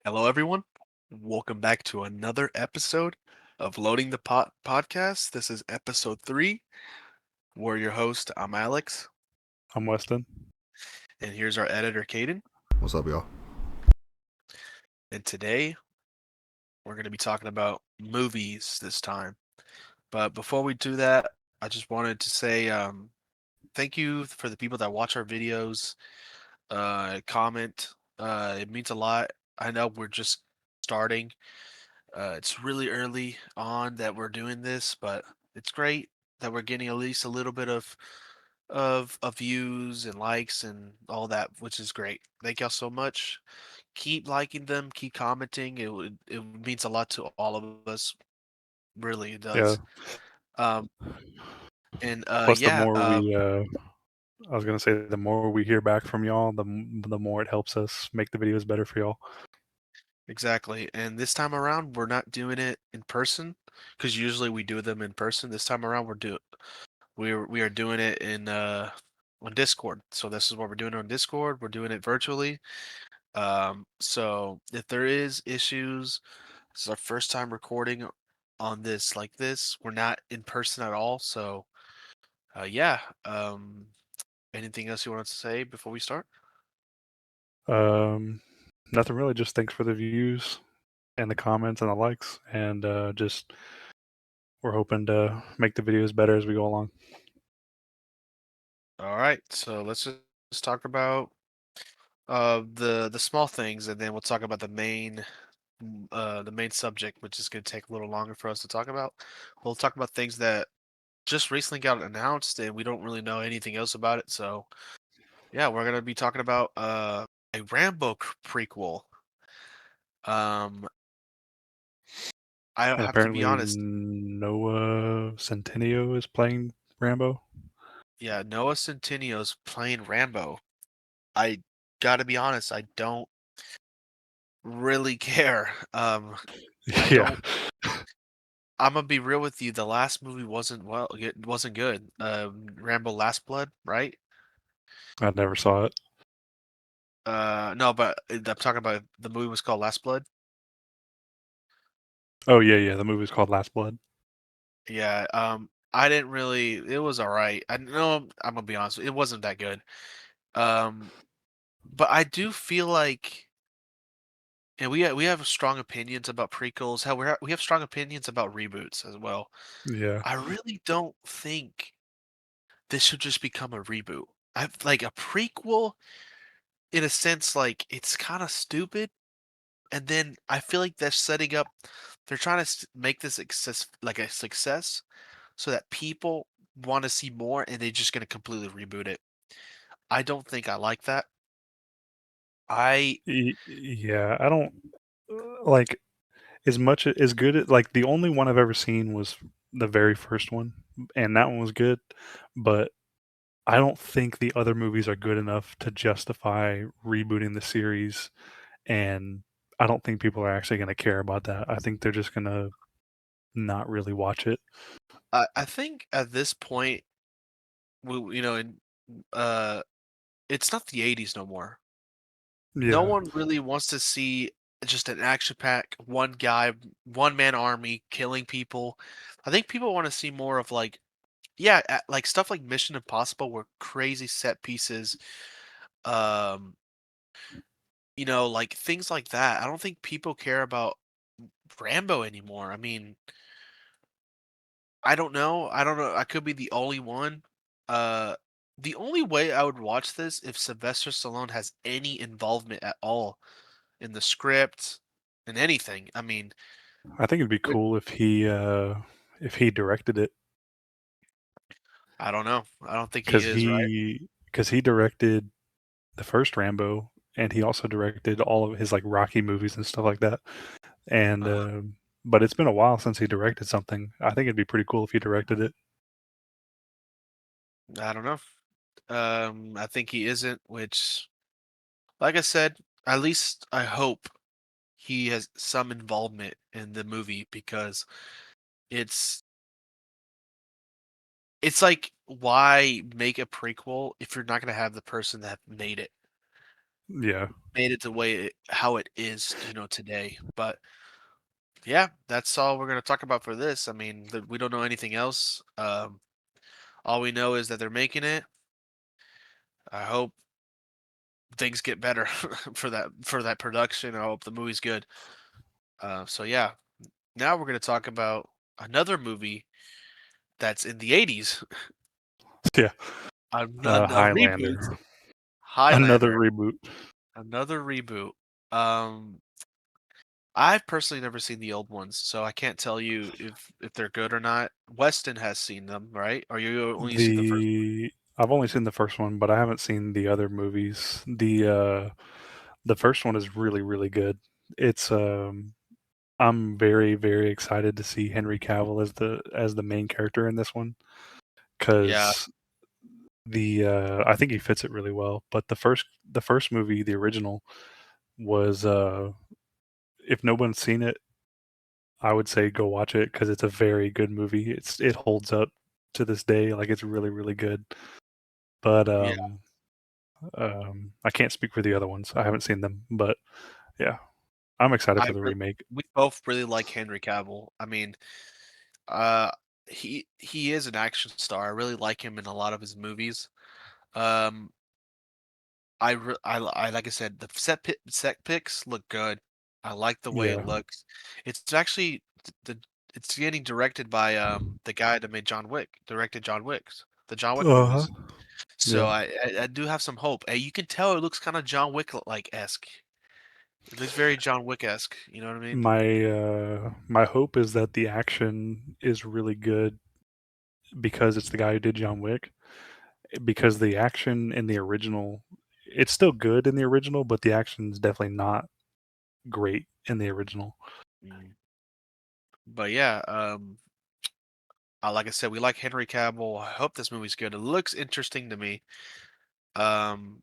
Hello, everyone. Welcome back to another episode of Loading the Pot podcast. This is episode 3. We're your host. I'm Alex, I'm Weston. and here's our editor, Caden. What's up, y'all? And today we're going to be talking about movies this time. But before we do that, I just wanted to say thank you for the people that watch our videos, comment. It means a lot. I know we're just starting. It's really early on that we're doing this, but it's great that we're getting at least a little bit of views and likes and all that, which is great. Thank y'all so much. Keep liking them, keep commenting. It means a lot to all of us. Really, it does. Yeah. Um, and Plus, the yeah, more I was gonna say, the more we hear back from y'all, the more it helps us make the videos better for y'all. exactly. And this time around, we're not doing it in person because usually we do them in person. This time around, we are doing it in on Discord. So this is what we're doing on Discord. We're doing it virtually. So if there is issues, this is our first time recording on this like this. We're not in person at all. So yeah. Anything else you want to say before we start? Um, Nothing really. Just thanks for the views and the comments and the likes, and just we're hoping to make the videos better as we go along. All right. So let's just talk about the small things, and then we'll talk about the main subject, which is going to take a little longer for us to talk about. We'll talk about things that just recently got announced, and we don't really know anything else about it. So yeah, we're gonna be talking about a Rambo prequel. Um, I And have to be apparently, honest. Noah Centineo is playing Rambo. Yeah, Noah Centinneo's playing Rambo. I gotta be honest. I don't really care. I Yeah, don't. I'm gonna be real with you. The last movie it wasn't good. Rambo: Last Blood, right? I never saw it. No, but I'm talking about the movie was called Last Blood. Oh yeah. The movie's called Last Blood. Yeah, I didn't really. It was all right. I know. I'm gonna be honest. It wasn't that good. Um, but I do feel like, and we have strong opinions about prequels. How we have strong opinions about reboots as well. Yeah, I really don't think this should just become a reboot. I like a prequel in a sense. Like it's kind of stupid, and then I feel like they're setting up. They're trying to make this success so that people want to see more and they're just going to completely reboot it. I don't think I like that. I yeah. I don't like. As much as good like the only one I've ever seen was the very first one, and that one was good, but I don't think the other movies are good enough to justify rebooting the series, and I don't think people are actually going to care about that. I think they're just going to not really watch it. I think at this point in uh it's not the 80s no more. No Yeah, one really wants to see just an action pack one guy, one man army killing people. I think people want to see more of like like stuff like Mission Impossible where crazy set pieces um like things like that. I don't think people care about Rambo anymore. I mean, I don't know. I don't know. I could be the only one. Uh, the only way I would watch this if Sylvester Stallone has any involvement at all in the script and anything. I mean, I think it'd be it- cool if he directed it, I don't know. I don't think he because is, right? he directed the first Rambo, and he also directed all of his like Rocky movies and stuff like that. And Uh, but it's been a while since he directed something. I think it'd be pretty cool if he directed it. I don't know. I think he isn't, which, like I said, at least I hope he has some involvement in the movie because it's it's like why make a prequel if you're not gonna have the person that made it? Yeah. made it the way how it is, today. But yeah, that's all we're gonna talk about for this. I mean, we don't know anything else. All we know is that they're making it. I hope things get better for that production. I hope the movie's good. So yeah, now we're gonna talk about another movie that's in the '80s, Yeah. a reboot, Highlander. Another Highlander, reboot. another reboot. Um, I've personally never seen the old ones, so I can't tell you if they're good or not. Weston has seen them, right? Or you only seen the first one? I've only seen the first one, but I haven't seen the other movies. The first one is really, really good. It's I'm very, very excited to see Henry Cavill as the main character in this one Yeah, because I think he fits it really well. But the first movie, the original, was if no one's seen it, I would say go watch it because it's a very good movie. It holds up to this day, like it's really, really good. But yeah. I can't speak for the other ones. I haven't seen them, but yeah, I'm excited I for the re- remake. we both really like Henry Cavill. I mean, uh, he is an action star. I really like him in a lot of his movies. Um, I like I said, the set pics look good. I like the way it Yeah. looks. It's actually it's getting directed by the guy that made John Wick, directed the John Wick Uh-huh. movies. So Yeah. I do have some hope. And you can tell it looks kind of John Wick like esque. It looks very John Wick esque. You know what I mean? My hope is that the action is really good because it's the guy who did John Wick. Because the action in the original, it's still good in the original, but the action is definitely not great in the original. Mm. But yeah, like I said, we like Henry Cavill. I hope this movie's good. It looks interesting to me. Um,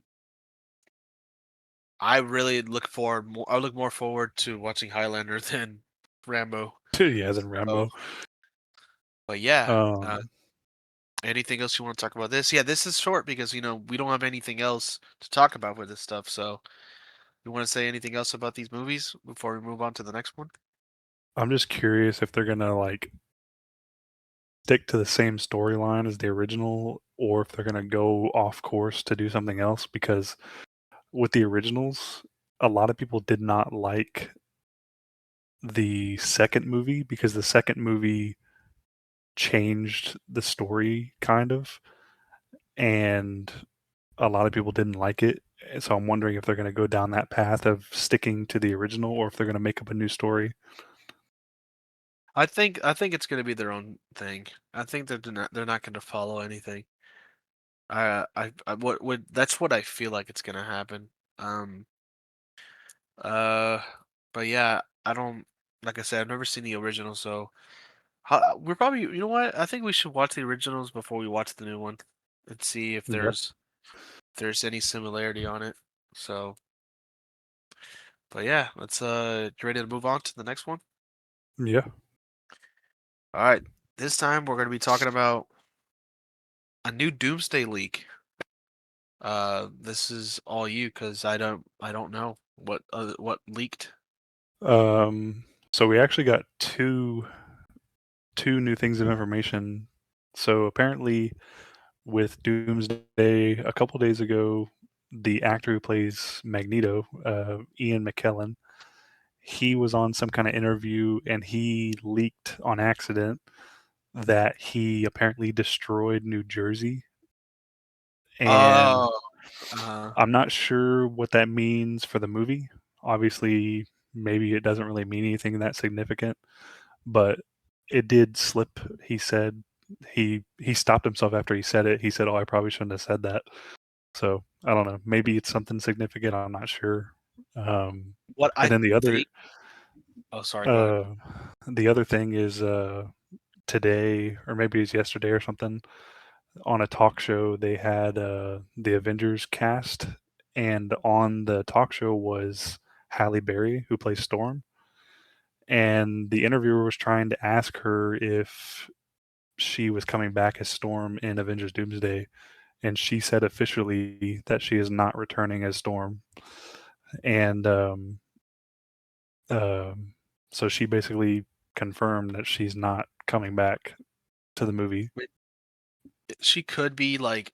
I really look forward more. I look more forward to watching Highlander than Rambo. Yeah, than So, Rambo. but yeah, Um, anything else you want to talk about this? Yeah, this is short because we don't have anything else to talk about with this stuff. So, you want to say anything else about these movies before we move on to the next one? I'm just curious if they're gonna like stick to the same storyline as the original, or if they're gonna go off course to do something else. Because with the originals, a lot of people did not like the second movie because the second movie changed the story kind of, and a lot of people didn't like it. And so I'm wondering if they're going to go down that path of sticking to the original or if they're going to make up a new story. I think it's going to be their own thing. I think they're not going to follow anything. What that's what I feel like it's going to happen. Um uh but yeah, I don't like I said I've never seen the original, so we're probably you know what? I think we should watch the originals before we watch the new one and see if Yeah. there's any similarity on it. So, but yeah, let's you ready to move on to the next one? Yeah. All right. This time we're going to be talking about a new Doomsday leak. This is all you because I don't know what leaked. So we actually got two new things of information. So apparently, with Doomsday, a couple days ago, the actor who plays Magneto, Ian McKellen, he was on some kind of interview and he leaked on accident that he apparently destroyed New Jersey. And Oh, uh, I'm not sure what that means for the movie. Obviously, maybe it doesn't really mean anything that significant, but it did slip. He said he stopped himself after he said it. He said, "Oh, I probably shouldn't have said that." So I don't know. Maybe it's something significant. I'm not sure. Um, what and I then think. Oh, sorry. Go ahead. uh, the other thing is today, or maybe it's yesterday or something. On a talk show, they had the Avengers cast, and on the talk show was Halle Berry, who plays Storm. And the interviewer was trying to ask her if she was coming back as Storm in Avengers Doomsday, and she said officially that she is not returning as Storm. And um, so she basically confirmed that she's not coming back to the movie. Wait, she could be like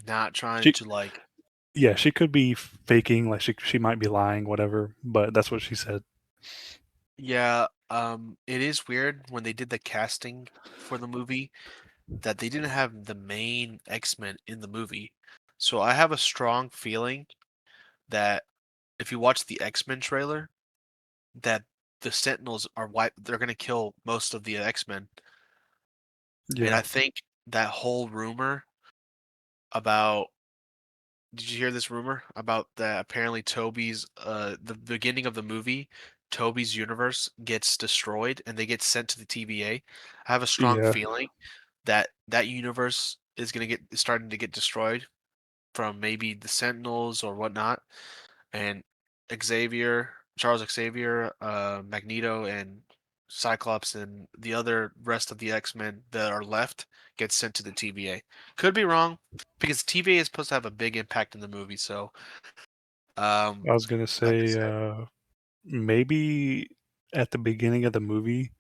not trying She, to like. yeah, she could be faking, like she might be lying, whatever. But that's what she said. Yeah, it is weird when they did the casting for the movie that they didn't have the main X-Men in the movie. So I have a strong feeling that if you watch the X-Men trailer, that the Sentinels are they're gonna kill most of the X-Men. And Yeah, I think that whole rumor about did you hear this rumor about that apparently Toby's the beginning of the movie, Toby's universe gets destroyed and they get sent to the TVA. I have a strong yeah, feeling that that universe is gonna get is starting to get destroyed from maybe the Sentinels or whatnot, and Charles Xavier, Magneto, and Cyclops, and the other rest of the X-Men that are left get sent to the TVA. Could be wrong because TVA is supposed to have a big impact in the movie. So, I was gonna like I say said, maybe at the beginning of the movie,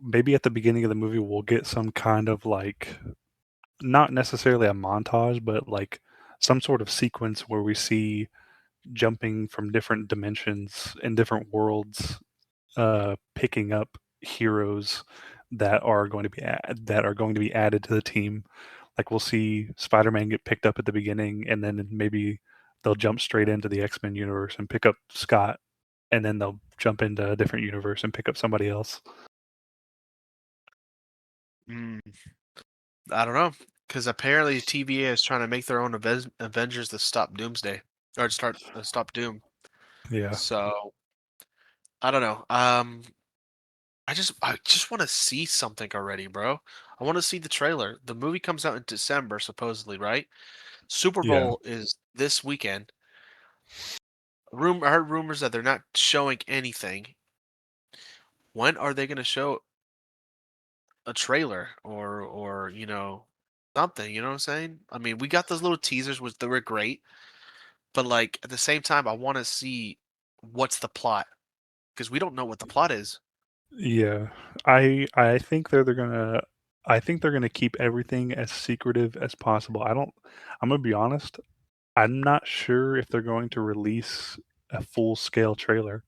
maybe at the beginning of the movie we'll get some kind of like not necessarily a montage, but like some sort of sequence where we see jumping from different dimensions and different worlds, picking up heroes that are going to be added to the team. Like we'll see Spider-Man get picked up at the beginning, and then maybe they'll jump straight into the X-Men universe and pick up Scott, and then they'll jump into a different universe and pick up somebody else. mm, I don't know because apparently TVA is trying to make their own Avengers to stop Doomsday or to stop Doom. Yeah, So I don't know. I just want to see something already, bro. I want to see the trailer. The movie comes out in December, supposedly, right? Super yeah, Bowl is this weekend. I heard rumors that they're not showing anything. When are they going to show a trailer or something? You know what I'm saying? I mean, we got those little teasers, which they were great, but like at the same time, I want to see what's the plot because we don't know what the plot is. yeah. I think they're gonna. I think they're gonna keep everything as secretive as possible. I don't. I'm gonna be honest. I'm not sure if they're going to release a full scale trailer.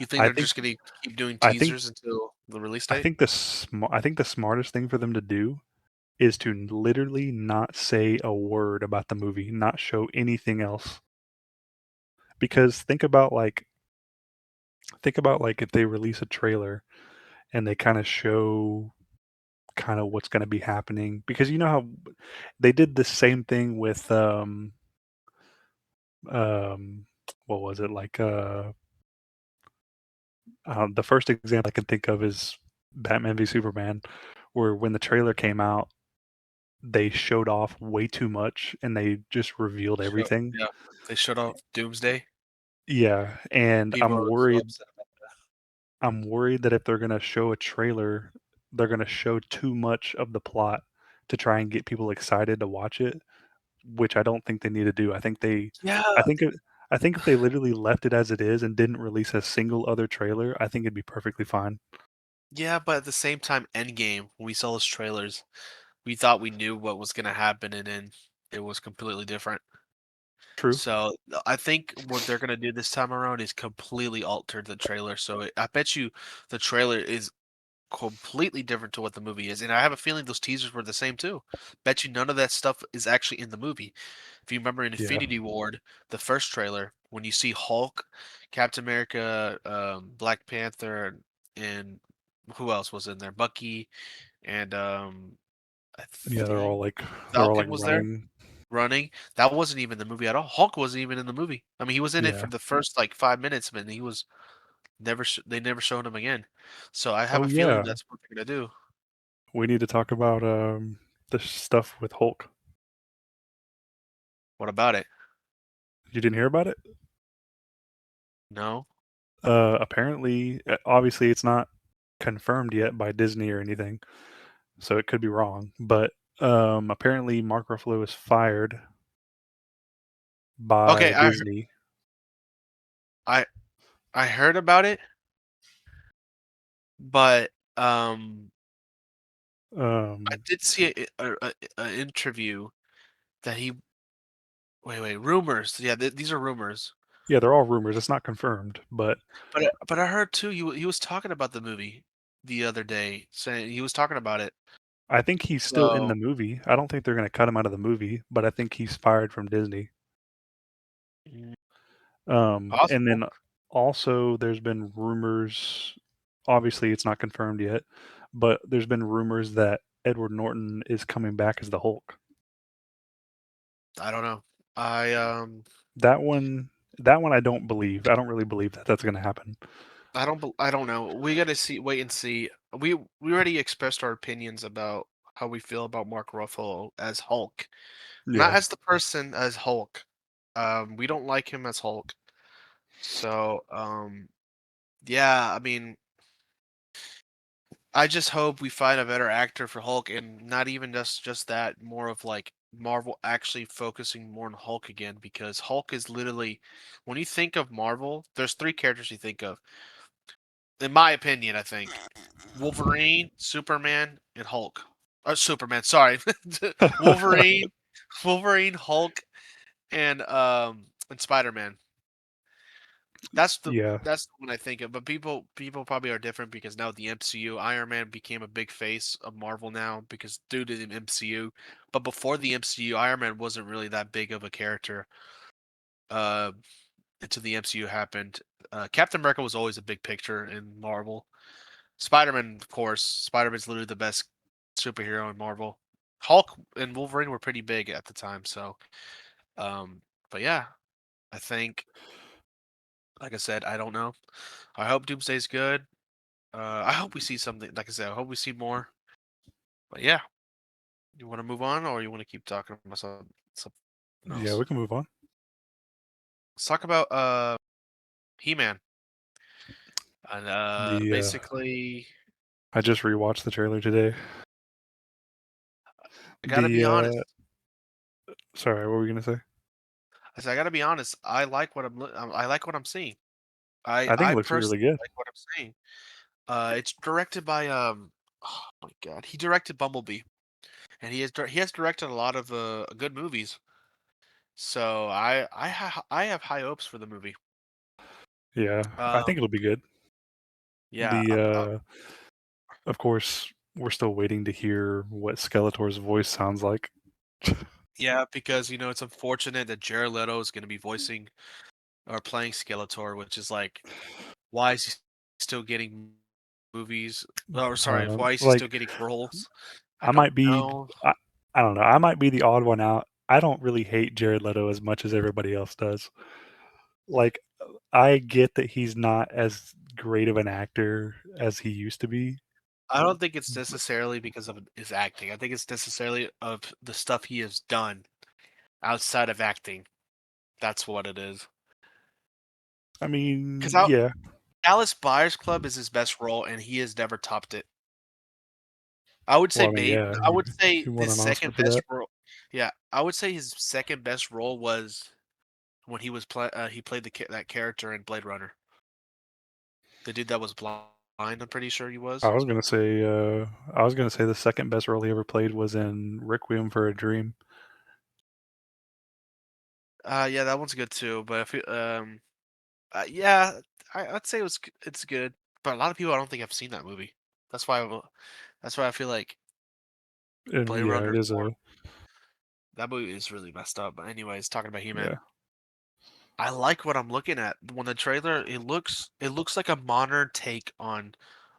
You think I they're think just going to keep doing I think teasers until the release I date? think I think the smartest thing for them to do is to literally not say a word about the movie, not show anything else. Because think about like if they release a trailer and they kind of show kind of what's going to be happening, because you know how they did the same thing with um what was it like the first example I can think of is Batman v Superman, where when the trailer came out they showed off way too much and they just revealed So everything. yeah, they shut off Doomsday. Yeah, and People are so upset about I'm worried that if they're gonna show a trailer, they're gonna show too much of the plot to try and get people excited to watch it, which I don't think they need to do. yeah, I think it I think if they literally left it as it is and didn't release a single other trailer, I think it'd be perfectly fine. yeah, but at the same time, Endgame, when we saw those trailers, we thought we knew what was gonna happen, and then it was completely different. True. So I think what they're gonna do this time around is completely alter the trailer. So I bet you the trailer is completely different to what the movie is, and I have a feeling those teasers were the same too. Bet you none of that stuff is actually in the movie. If you remember in Yeah. Infinity Ward, the first trailer, when you see Hulk, Captain America, Black Panther, and who else was in there? Bucky, and I Yeah, think they're all like Falcon was there running. running. That wasn't even the movie at all. Hulk wasn't even in the movie. I mean, he was in it for Yeah. the first like 5 minutes, but he was they never showed him again. So I have Oh a feeling yeah. that's what they're gonna do. We need to talk about the stuff with Hulk. What about it? You didn't hear about it? No. Apparently, obviously, it's not confirmed yet by Disney or anything, so it could be wrong. But Apparently Mark Ruffalo is fired by Okay, Disney. I I heard about it, but I Um, did see a interview that he wait, rumors. Yeah, these are rumors. yeah, they're all rumors. It's not confirmed, but But I heard too he was talking about the movie the other day, saying he was talking about it. I think he's still in the So, movie. I don't think they're gonna cut him out of the movie, but I think he's fired from Disney. mm, And possible. then also there's been rumors, obviously it's not confirmed yet, but there's been rumors that Edward Norton is coming back as the Hulk. I don't know. I That one that one I don't believe. I don't really believe that that's gonna happen. I don't know. We gotta see, wait and see. We already expressed our opinions about how we feel about Mark Ruffalo as Hulk, not Yeah. as the person, as Hulk. We don't like him as Hulk. So, yeah, I mean, I just hope we find a better actor for Hulk, and not even just that, more of like Marvel actually focusing more on Hulk again, because Hulk is literally, when you think of Marvel, there's three characters you think of. In my opinion, I think Wolverine, Superman, and Hulk. Superman, sorry. Wolverine, Wolverine, Hulk, and Spider-Man. That's the Yeah. that's the one I think of. But people probably are different because now the MCU, Iron Man became a big face of Marvel now because due to the MCU. But before the MCU, Iron Man wasn't really that big of a character. Uh, until the MCU happened. Captain America was always a big picture in Marvel. Spider-Man, of course. Spider-Man's literally the best superhero in Marvel. Hulk and Wolverine were pretty big at the time, so um but yeah, I think, like I said, I don't know. I hope Doomsday's good. I hope we see something, like I said, I hope we see more. But yeah, you want to move on or you want to keep talking about something Yeah, else? we can move on. Let's talk about He-Man. And The basically I just rewatched the trailer today. I got to The be honest. sorry, what were you gonna say? I said I got to be honest. I like what I'm seeing. I I think it I looks really personally good. like what I'm seeing. It's directed by oh my god, he directed Bumblebee, and he has directed a lot of good movies. So I have high hopes for the movie. Yeah, I think Um, it'll be good. yeah, The of course, we're still waiting to hear what Skeletor's voice sounds like. yeah, because it's unfortunate that Jared Leto is going to be voicing or playing Skeletor, which is like, why is he still getting movies? Or sorry, why is he still Like getting roles? I I don't might be know. I, I don't know. I might be the odd one out. I don't really hate Jared Leto as much as everybody else does. Like I get that he's not as great of an actor as he used to be. I don't think it's necessarily because of his acting. I think it's necessarily of the stuff he has done outside of acting. That's what it is. I Because mean, yeah. Dallas Buyers Club is his best role, and he has never topped it. I would Well, say I mean, maybe. yeah, I would say he won his an Oscar second for best that. role. Yeah, I would say his second best role was when he played that character in Blade Runner. The dude that was blind. I'm pretty sure he was. I was gonna say the second best role he ever played was in Requiem for a Dream. Yeah, that one's good too. But if yeah, I'd say it's good. But a lot of people I don't think have seen that movie. That's why that's why I feel like And Blade yeah, Runner it is is more. a That movie is really messed up. But anyways, talking about He-Man. yeah. I like what I'm looking at. When the trailer, it looks like a modern take on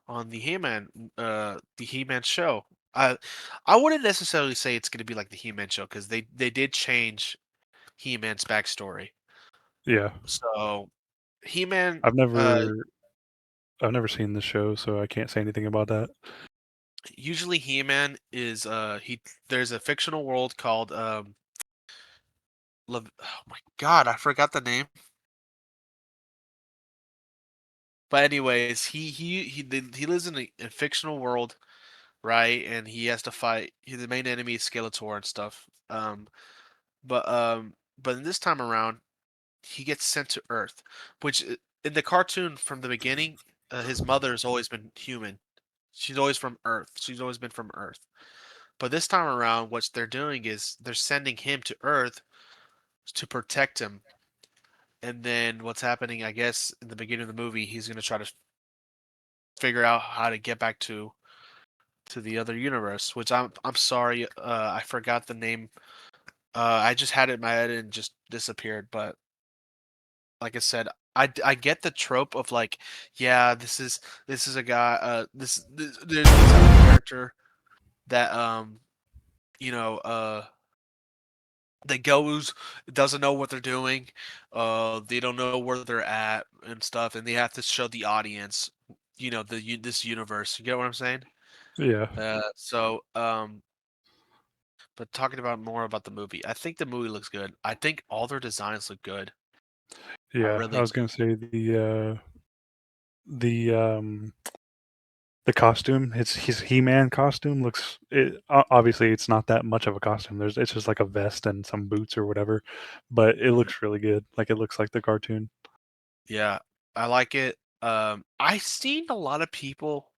the He-Man show. I I wouldn't necessarily say it's going to be like the He-Man show because they did change He-Man's backstory. Yeah. So He-Man, I've never I've never seen the show, so I can't say anything about that. usually He-Man is he there's a fictional world called oh my God, I forgot the name. But anyways, he lives in a fictional world right? And he has to fight. The main enemy is Skeletor and stuff. But but in this time around, he gets sent to Earth, which in the cartoon from the beginning, his mother has always been human. She's always from Earth. She's always been from Earth. But this time around, what they're doing is they're sending him to Earth to protect him. And then what's happening, I guess, in the beginning of the movie, he's gonna try to figure out how to get back to the other universe. Which I'm sorry, I forgot the name. I just had it in my head and just disappeared. But like I said, I get the trope of like, yeah, this is a guy, there's this type of character that you know that goes doesn't know what they're doing, they don't know where they're at and stuff, and they have to show the audience, this universe. You get what I'm saying? Yeah, But talking about more about the movie, I think the movie looks good. I think all their designs look good. I yeah. I really was do. gonna say the the costume. It's his He-Man costume looks. Obviously, it's not that much of a costume. It's just like a vest and some boots or whatever, but it Yeah. looks really good. Like it looks like the cartoon. Yeah, I like it. I've seen a lot of people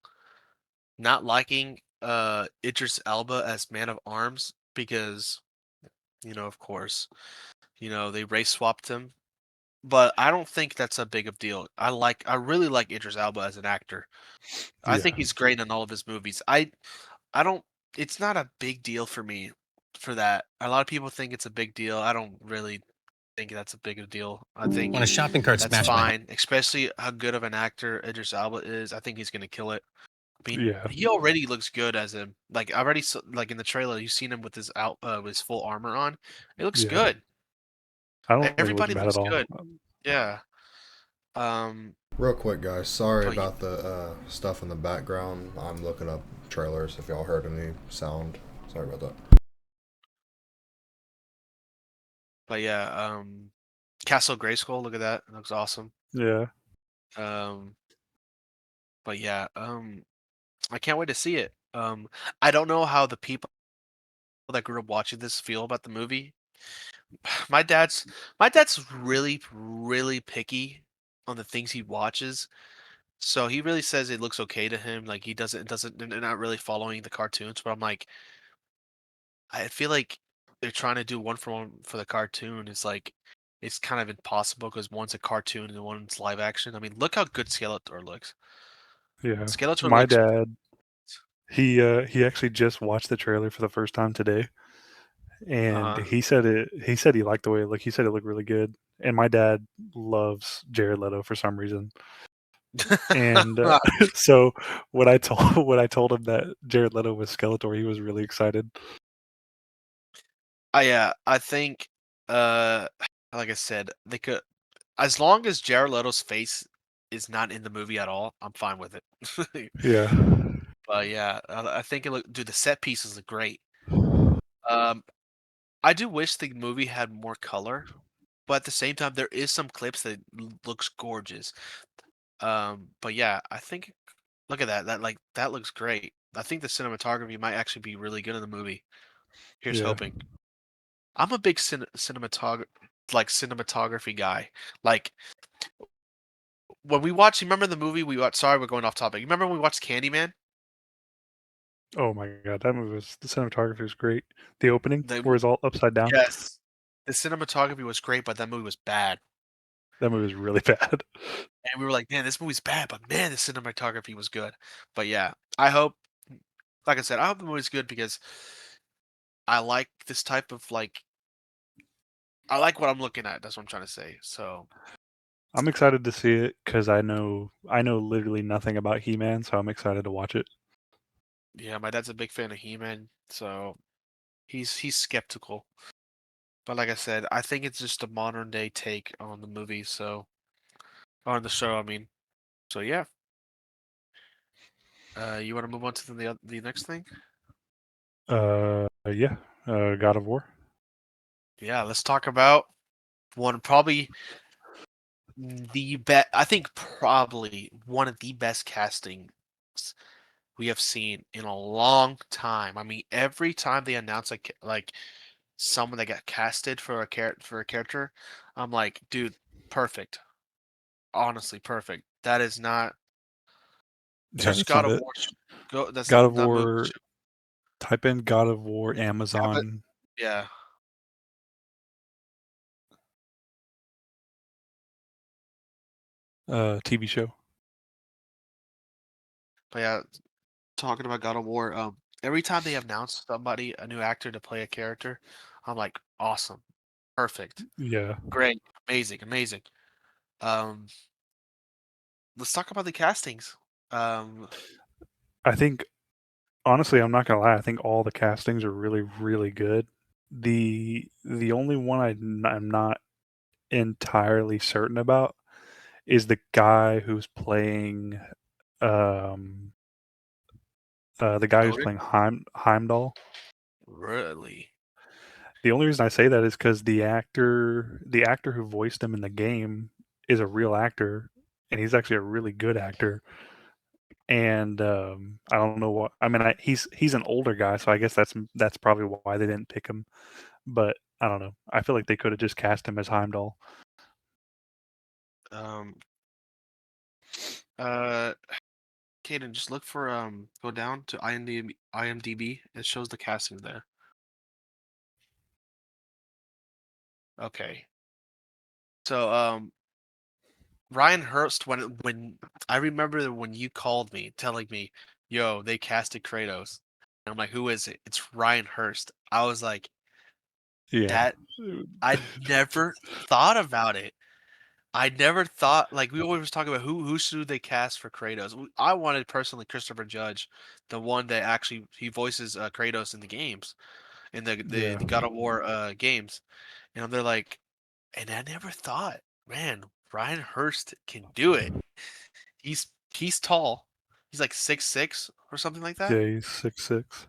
not liking Idris Elba as Man of Arms because, of course, they race swapped him. But I don't think that's a big of deal. I really like Idris Elba as an actor. I Yeah, think he's great in all of his movies. I don't It's not a big deal for me for that. A lot of people think it's a big deal. I don't really think that's a big of a deal. I think When a shopping cart that's smashed my head. fine, especially how good of an actor Idris Elba is. I think he's gonna kill it. I mean, yeah, he already looks good as him. Like I already like in the trailer, you've seen him with with his full armor on. It looks yeah. good. I don't think it looks Everybody bad at looks all. good. Yeah. Um. Real quick, guys. Sorry But y- about the stuff in the background. I'm looking up trailers. If y'all heard any sound, sorry about that. but yeah. Castle Grayskull. Look at that. It looks awesome. Yeah, Um. But yeah. I can't wait to see it. I don't know how the people that grew up watching this feel about the movie. My dad's my dad's really really picky on the things he watches. So he really says it looks okay to him. Like he doesn't they're not really following the cartoons. But I'm like, I feel like they're trying to do one for one for the cartoon. It's kind of impossible because one's a cartoon and one's live action. I mean, look how good Skeletor looks. yeah. Skeletor My looks dad, he actually just watched the trailer for the first time today, and uh he said he liked the way it looked. He said it looked really good. And my dad loves Jared Leto for some reason. And so when I told him that Jared Leto was Skeletor, he was really excited. I think uh like I said, they could, as long as Jared Leto's face is not in the movie at all, I'm fine with it. Yeah, But yeah, I think dude, the set pieces look great. Um, I do wish the movie had more color, but at the same time, there is some clips that looks gorgeous. But yeah, I think look at that. That looks great. I think the cinematography might actually be really good in the movie. Here's yeah. hoping. I'm a big cinematography guy. Like when we watched, remember the movie we watched? Sorry, we're going off topic. You remember when we watched Candyman? Oh my god, that movie was the cinematography was great. The opening The where it's all upside down. Yes, the cinematography was great, but that movie was bad. That movie was really bad. And we were like, "Man, this movie's bad, but man, the cinematography was good." But yeah, I hope, like I said, I hope the movie's good because I like this type of I like what I'm looking at. That's what I'm trying to say. So I'm excited to see it because I know literally nothing about He-Man, so I'm excited to watch it. yeah, my dad's a big fan of He-Man, so he's skeptical. But like I said, I think it's just a modern day take on the movie. So on the show, I mean. So yeah, you want to move on to the next thing? Yeah, God of War. Yeah, let's talk about one probably the best. I think probably one of the best castings we have seen in a long time. I mean, every time they announce like someone that got casted for a character, I'm like, dude, perfect. Honestly, perfect. That is not Yeah, search that's God not of it. War. Go. That's God of not movie. War. Type in God of War Yeah, but Amazon yeah, TV show. but yeah, talking about God of War. Every time they announce somebody, a new actor to play a character, I'm like, awesome, perfect, Yeah, great, amazing, amazing. Um, let's talk about the castings. Um, I think honestly, I'm not gonna lie. I think all the castings are really, really good. The only one I'm not entirely certain about is the guy who's playing um the guy who's Odin, playing Heimdall. really? The only reason I say that is because the actor who voiced him in the game is a real actor, and he's actually a really good actor. And I don't know what I mean. He's an older guy, so I guess that's probably why they didn't pick him. But I don't know. I feel like they could have just cast him as Heimdall. Um, uh, Kaden, just look for go down to IMDb. IMDb. It shows the casting there. Okay. So Ryan Hurst when I remember when you called me telling me, "Yo, they casted Kratos." And I'm like, "Who is it?" It's Ryan Hurst. I was like, Yeah, "That I never thought about it. I never thought like we always was talking about who should they cast for Kratos. I wanted personally Christopher Judge, the one that actually he voices Kratos in the games in yeah, the God of War games. And they're like, and I never thought, man, Ryan Hurst can do it. He's tall. He's like 6'6" or something like that. yeah. He's 6'6".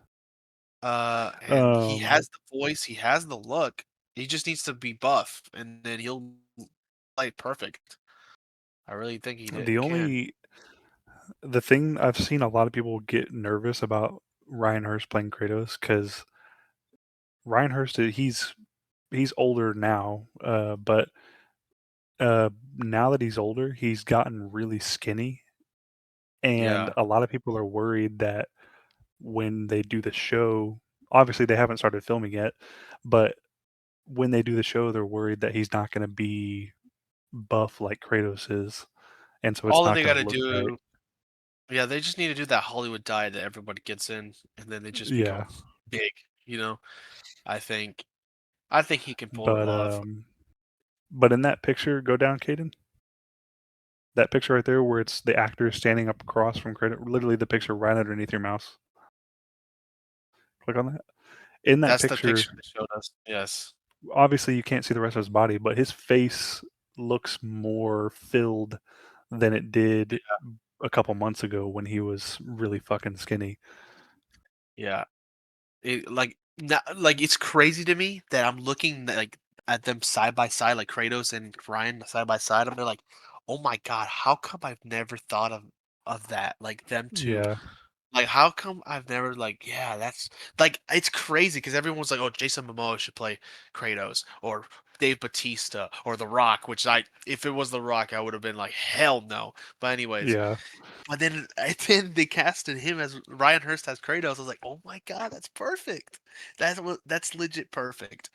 And he Um, has the voice, he has the look. He just needs to be buff, and then he'll play perfect. I really think the can. only the thing I've seen a lot of people get nervous about Ryan Hurst playing Kratos because Ryan Hurst he's older now, but now that he's older, he's gotten really skinny, and Yeah. a lot of people are worried that when they do the show, obviously they haven't started filming yet, but when they do the show, they're worried that he's not going to be buff like Kratos is, and so it's All that not they going to gotta look right. do, yeah, they just need to do that Hollywood diet that everybody gets in, and then they just Yeah, become big. You know, I think I think he can pull it but off. in that picture, go down, Caden. That picture right there, where it's the actor standing up across from Kratos, literally the picture right underneath your mouse. Click on that. In that That's the picture, picture they showed us. Yes. obviously you can't see the rest of his body, but his face looks more filled than it did a couple months ago when he was really fucking skinny. Yeah. Like it's crazy to me that I'm looking like at them side by side, like Kratos and Ryan side by side. I'm like, oh my god, how come I've never thought of that? Like them two. Yeah, Like how come I've never like yeah, that's like it's crazy because everyone's like, oh, Jason Momoa should play Kratos or Dave Batista or The Rock, which I if it was The Rock, I would have been like, hell no. But anyways, yeah, but then then they casted him as Ryan Hurst as Kratos. I was like, oh my god, that's perfect. That's legit perfect.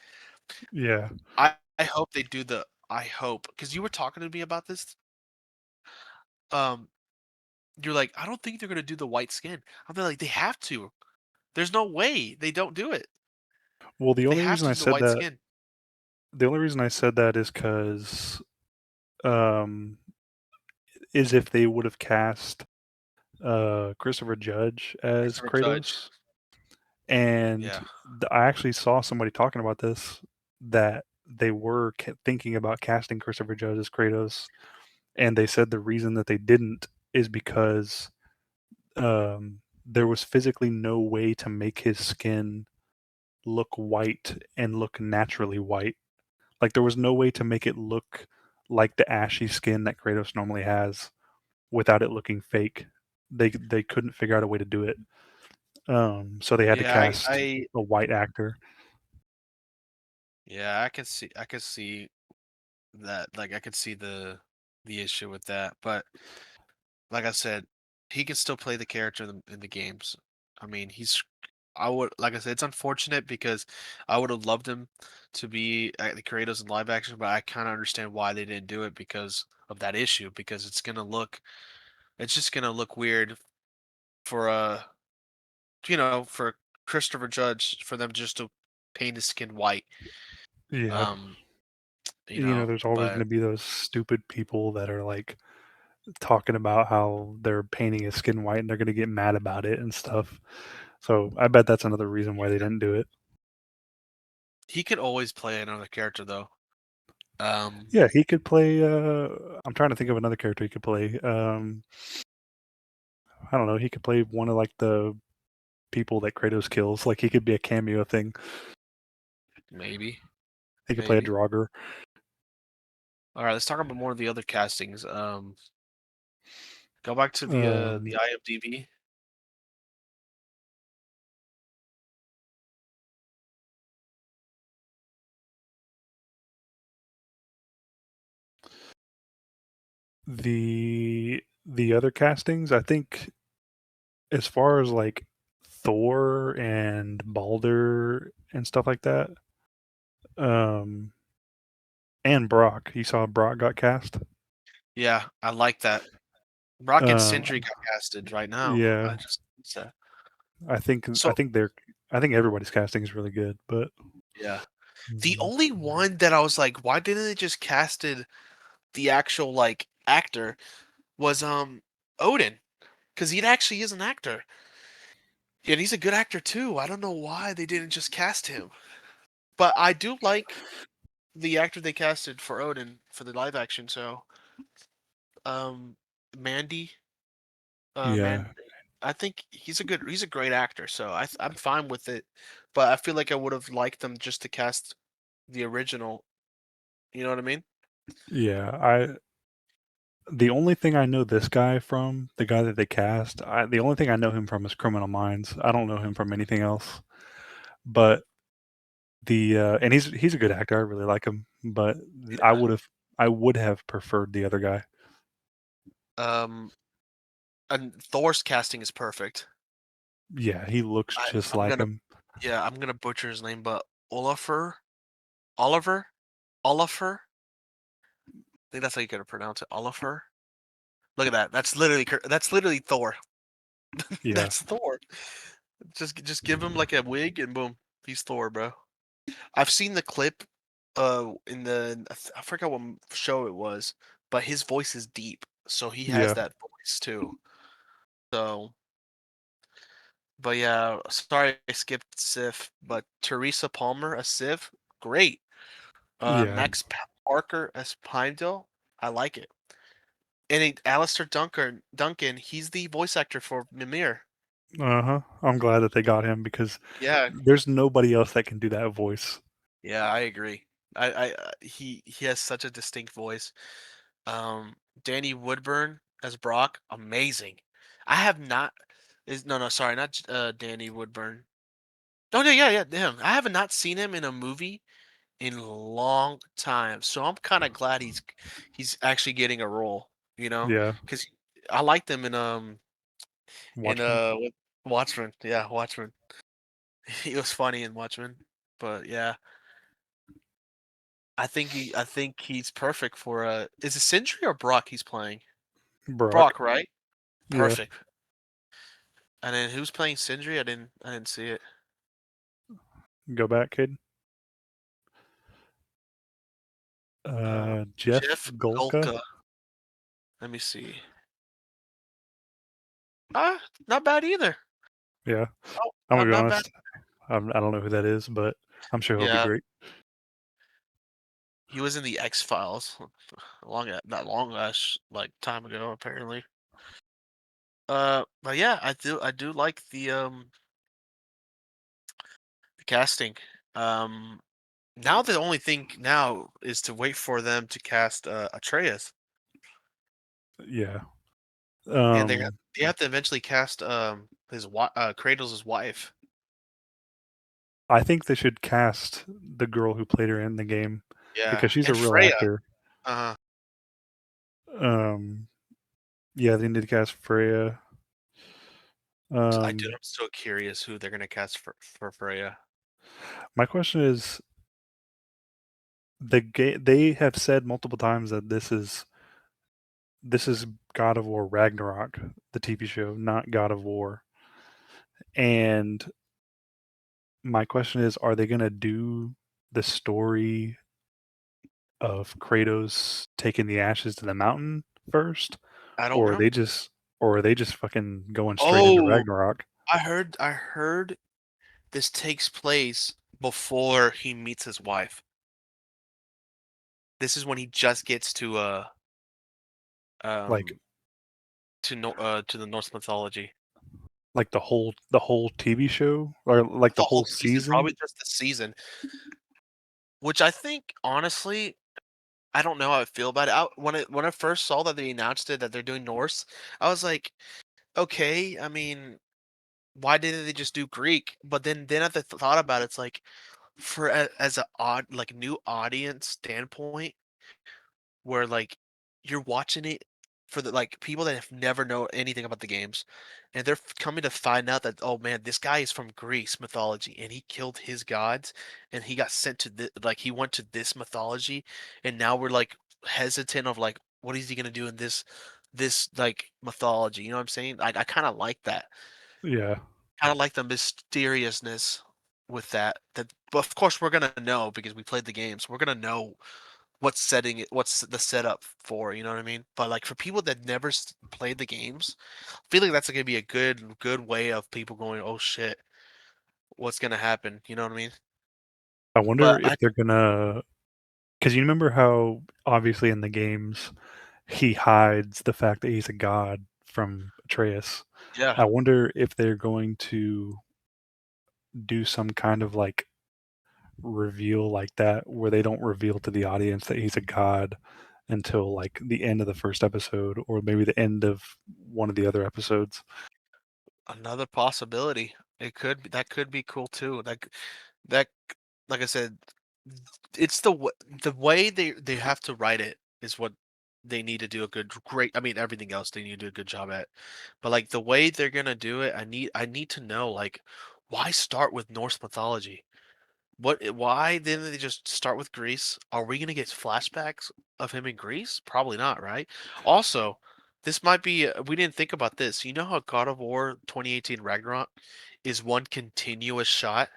yeah. I hope they do the I hope because you were talking to me about this. Um, you're like, I don't think they're gonna do the white skin. I'm like, they have to. There's no way they don't do it. Well, They have to do the white skin. the only reason I said that is because um, is if they would have cast Christopher Judge as Christopher Judge. Kratos, and Yeah. I actually saw somebody talking about this that they were thinking about casting Christopher Judge as Kratos, and they said the reason that they didn't is because there was physically no way to make his skin look white and look naturally white. Like there was no way to make it look like the ashy skin that Kratos normally has without it looking fake. they couldn't figure out a way to do it. So they had to Yeah, cast I a white actor. yeah, I could see that. Like, I could see the issue with that. But like I said, he can still play the character in the games. I mean, he's I would like I said, it's unfortunate because I would have loved him to be the Kratos in live action, but I kind of understand why they didn't do it because of that issue. Because it's just gonna look weird for for Christopher Judge for them just to paint his skin white. Yeah. Um, There's always going but to be those stupid people that are like talking about how they're painting his skin white and they're going to get mad about it and stuff. So I bet that's another reason why they didn't do it. he could always play another character though. Um, Yeah, he could play. I'm trying to think of another character he could play. I don't know. He could play one of like the people that Kratos kills. Like he could be a cameo thing. maybe, He could play a maybe. Draugr. All right, let's talk about more of the other castings. Go back to the Um, IMDb. the other castings, I think, as far as like Thor and Balder and stuff like that, um, and Brock. You saw Brock got cast. Yeah, I like that. Brock and Sindri Um, got casted right now. yeah, I just said. I think I So think they're I think everybody's casting is really good, but yeah, the mm, only one that I was like, why didn't they just casted the actual like actor was Odin because he actually is an actor and he's a good actor too. I don't know why they didn't just cast him, but I do like the actor they casted for Odin for the live action show. Um, Mandy, yeah, man, I think he's a great actor, so I'm fine with it. But I feel like I would have liked them just to cast the original. You know what I mean? yeah. The only thing I know this guy from, the guy that they cast, the only thing I know him from is Criminal Minds. I don't know him from anything else. But the and he's a good actor. I really like him. But I Yeah. would have I would have preferred the other guy. Um, and Thor's casting is perfect. Yeah, he looks I just I'm like gonna him. yeah I'm gonna butcher his name, but Oliver, Oliver. I think that's how you gotta pronounce it. Oliver. Look at that. That's literally Thor. Yeah, That's Thor. Just give him like a wig and boom, he's Thor, bro. I've seen the clip, in I forgot what show it was, but his voice is deep, so he has yeah, that voice too. So, but yeah, sorry I skipped Sif, but Teresa Palmer as Sif, great. yeah. Parker as Heimdall, I like it. And Alistair Duncan, he's the voice actor for Mimir. Uh-huh. I'm glad that they got him because Yeah, there's nobody else that can do that voice. yeah, I agree. He has such a distinct voice. Danny Woodburn as Brock, amazing. I have not is no no sorry not Danny Woodburn. Oh yeah yeah yeah him. I have not seen him in a movie in a long time, so I'm kind of glad he's actually getting a role. Yeah, Because I liked him in Watchmen. Watchmen. Yeah, Watchmen. He was funny in Watchmen, but yeah, I think he's perfect for is it Sindri or Brock he's playing? Brock. Brock, right? Yeah. Perfect. And then who's playing Sindri? I didn't see it. Go back, kid. Jeff Jeff Golka. Golka. Let me see. Ah, not bad either. Yeah. Oh, I'm gonna be not bad. honest. I don't know who that is, but I'm sure he'll be Yeah, great. he was in the X Files, not long last like time ago apparently. But yeah, I do like the casting. Um, now the only thing now is to wait for them to cast Atreus, Yeah. and You have to eventually cast Kratos' wife. I think they should cast the girl who played her in the game Yeah, because she's a and real Freya. actor. Uh, Um, yeah, they need to cast Freya. I'm so curious who they're gonna cast for Freya. My question is, they have said multiple times that this is God of War Ragnarok, the TV show, not God of War. And my question is, are they gonna do the story of Kratos taking the ashes to the mountain first, I don't or are know. they just or are they just fucking going straight into Oh, Ragnarok? I heard this takes place before he meets his wife. This is when he just gets Like um to the Norse mythology. like the whole TV show or like the The whole whole season, season? probably just the season, which I think honestly, I don't know how I feel about it. When I first saw that they announced it that they're doing Norse, I was like, okay, I mean, why didn't they just do Greek? But then I thought about it, it's like as a odd like new audience standpoint, where like you're watching it for the like people that have never know anything about the games, and they're coming to find out that oh man, this guy is from Greece mythology, and he killed his gods, and he got sent to like he went to this mythology, and now we're like hesitant of like what is he gonna do in this like mythology? You know what I'm saying? I kind of like that. Yeah. Kind of like the mysteriousness with that. That, but of course, we're gonna know because we played the games. We're gonna know what's the setup for. You know what I mean? But like for people that never played the games, I feel like that's gonna be a good way of people going, oh shit, what's gonna happen? You know what I mean? I wonder But if they're gonna, because you remember how obviously in the games he hides the fact that he's a god from Atreus. yeah, I wonder if they're going to do some kind of like reveal like that where they don't reveal to the audience that he's a god until like the end of the first episode or maybe the end of one of the other episodes. another possibility. That could be cool too. That like I said, it's the way they have to write it is what they need to do a great. I mean, everything else they need to do a good job at, but like the way they're gonna do it, I need to know like why start with Norse mythology? Why didn't they just start with Greece? Are we gonna get flashbacks of him in Greece? Probably not, right? Also, this might be we didn't think about this. You know how God of War 2018 Ragnarok is one continuous shot?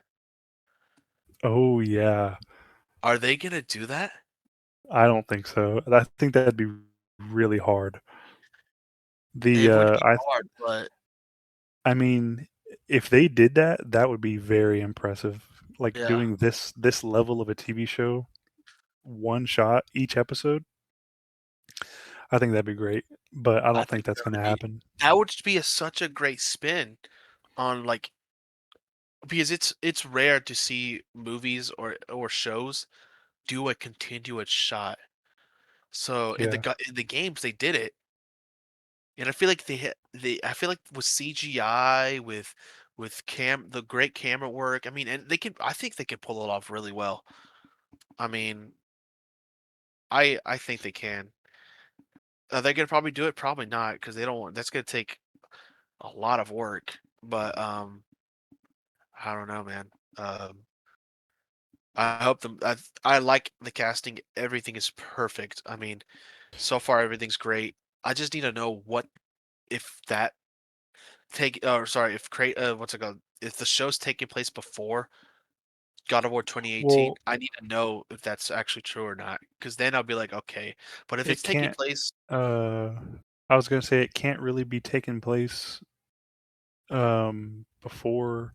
Oh yeah. Are they gonna do that? I don't think so. I think that'd be really hard. The It would be hard, but I mean, if they did that, that would be very impressive. Like yeah, doing this level of a TV show, one shot each episode, I think that'd be great. But I I don't think think that's gonna happen. that would just be such a great spin on like because it's rare to see movies or shows do a continuous shot. So in Yeah. in the games they did it, and I feel like I feel like with CGI with the great camera work. I mean, and I think they can pull it off really well. I mean, I think they can. Are they gonna probably do it? Probably not, because they don't want. That's gonna take a lot of work. But I don't know, man. I hope I like the casting. Everything is perfect. I mean, so far everything's great. I just need to know what if that sorry, if create what's it called? If the show's taking place before God of War 2018, Well, I need to know if that's actually true or not. Because then I'll be like, okay. But if it it's taking can't. place, Uh, I was gonna say it can't really be taking place before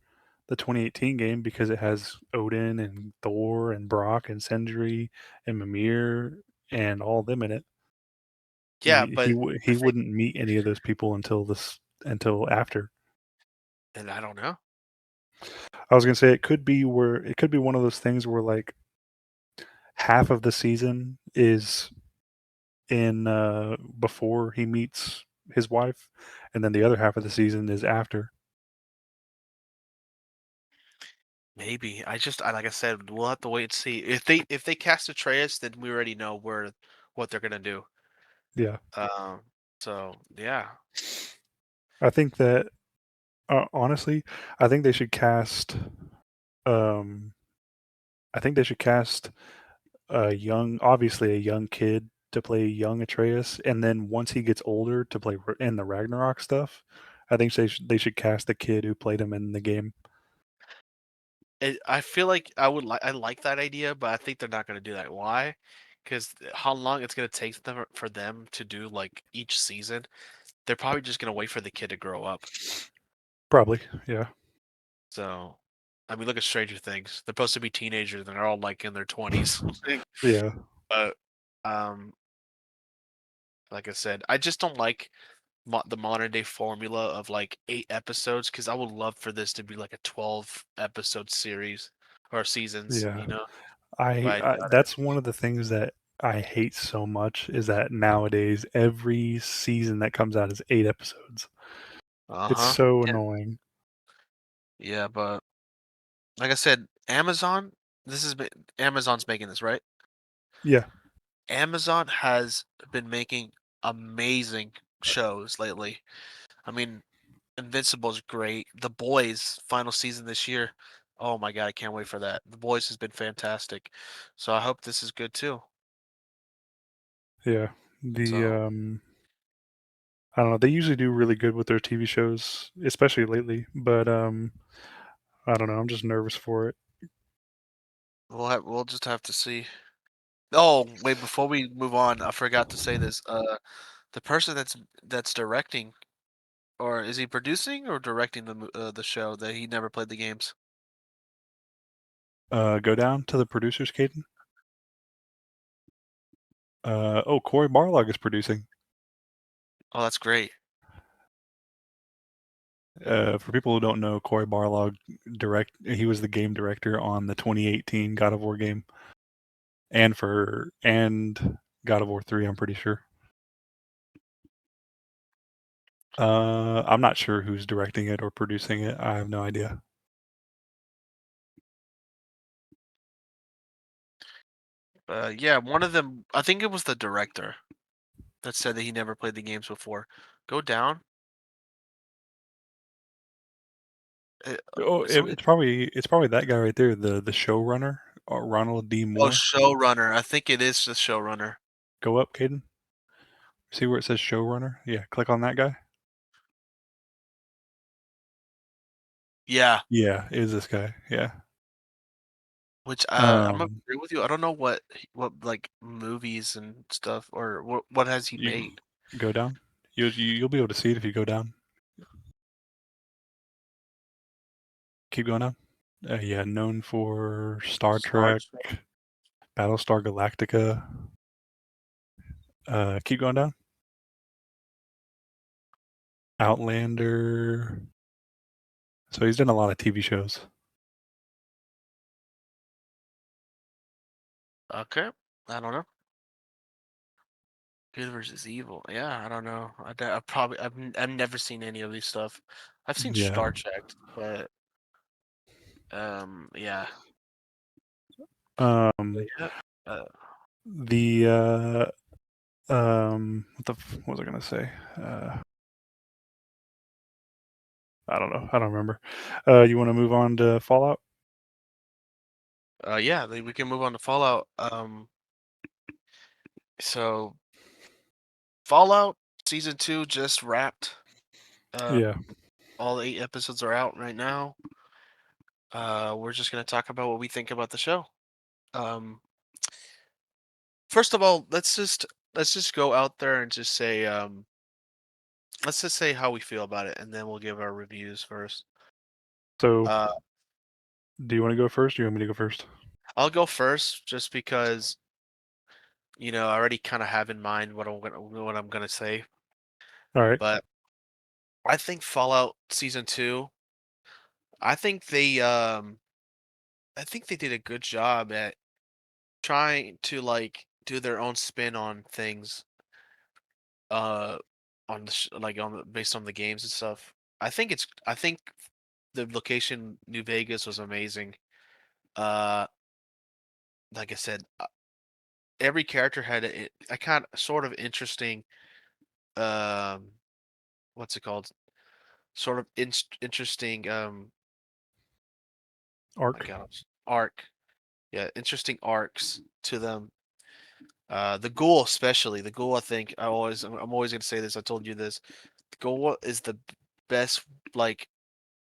the 2018 game because it has Odin and Thor and Brock and Sindri and Mimir and all them in it. yeah. He I think, wouldn't meet any of those people until after. and I don't know. I was gonna say it could be one of those things where like half of the season is in before he meets his wife, and then the other half of the season is after. Maybe. Like I said, we'll have to wait and see. If they cast Atreus, then we already know what they're gonna do. Yeah, Um, so yeah. I think that honestly, I think they should cast. Um, I think they should cast a young, obviously a young kid to play young Atreus, and then once he gets older to play in the Ragnarok stuff. I think they should cast the kid who played him in the game. I feel like I like that idea, but I think they're not gonna do that. Why? Because how long it's gonna take them for them to do like each season? They're probably just gonna wait for the kid to grow up. Probably, yeah, So, I mean, look at Stranger Things. They're supposed to be teenagers, and they're all like in their 20s. yeah, But, um, like I said, I just don't like the modern day formula of like 8 episodes because I would love for this to be like a 12 episode series or seasons, yeah. But That's one of the things that I hate so much is that nowadays every season that comes out is 8 episodes. It's uh-huh. so Yeah, annoying. yeah, but like I said, Amazon's making this, right? Yeah, Amazon has been making amazing shows lately. I mean, Invincible's great. The Boys final season this year. Oh my god, I can't wait for that. The Boys has been fantastic. So I hope this is good too. yeah. The So I don't know. They usually do really good with their TV shows, especially lately. But I don't know. I'm just nervous for it. we'll just have to see. Oh, wait, before we move on, I forgot to say this. The person that's directing, or is he producing or directing the show that he never played the games? Go down to the producers, Caden. Oh, Corey Barlog is producing. Oh, that's great. For people who don't know, Corey Barlog he was the game director on the 2018 God of War game, and God of War 3. I'm pretty sure. I'm not sure who's directing it or producing it. I have no idea. Yeah, one of them. I think it was the director that said that he never played the games before. Go down. Oh, So it's probably that guy right there, the showrunner, Ronald D. oh, Moore. showrunner. I think it is the showrunner. Go up, Caden. See where it says showrunner? Yeah, click on that guy. Yeah, Yeah, it is this guy. Yeah. which I'm gonna Um, agree with you. I don't know what like movies and stuff or what has he you made. go down. You'll be able to see it if you go down. Keep going down. Yeah, known for Star Star Trek, Trek. Battlestar Galactica. Keep going down. Outlander. So he's done a lot of TV shows. Okay, I don't know. Good versus evil. Yeah, I don't know. I probably I've never seen any of these stuff. I've seen Yeah. Star Trek, but yeah. But Um, yeah. Uh, the what was I gonna say? I don't know. I don't remember. You want to move on to Fallout? yeah, then we can move on to Fallout. So Fallout season 2 just wrapped. Uh, Yeah. all 8 episodes are out right now. We're just gonna talk about what we think about the show. Um, first of all, let's just go out there and just say let's just say how we feel about it, and then we'll give our reviews first. So, Uh, do you want to go first? Or you want me to go first? I'll go first just because I already kind of have in mind what I'm gonna say. All right. But I think Fallout season 2, I think they did a good job at trying to like do their own spin on things. Uh on like on based on the games and stuff. I think the location New Vegas was amazing. Uh, like I said, every character had a kind of sort of interesting um what's it called? Sort of interesting my Arc. gosh, arc. Yeah, interesting arcs to them. The ghoul especially. The ghoul, I think I'm always gonna say this. I told you this. The ghoul is the best like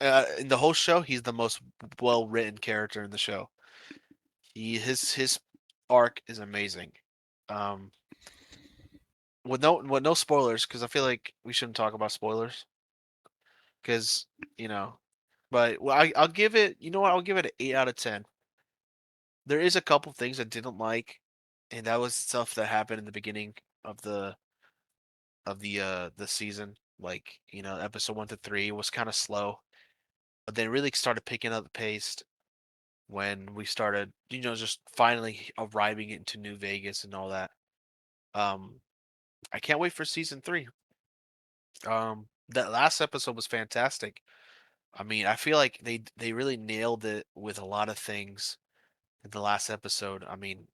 in the whole show. He's the most well written character in the show. His arc is amazing. Um, with no spoilers because I feel like we shouldn't talk about spoilers because you know. But well, I'll give it. You know what? I'll give it an 8 out of 10. There is a couple things I didn't like, and that was stuff that happened in the beginning of the season. Like, episode 1 to 3 was kind of slow, but then really started picking up the pace when we started, just finally arriving into New Vegas and all that. Um, I can't wait for season 3. That last episode was fantastic. I mean, I feel like they really nailed it with a lot of things in the last episode. I mean,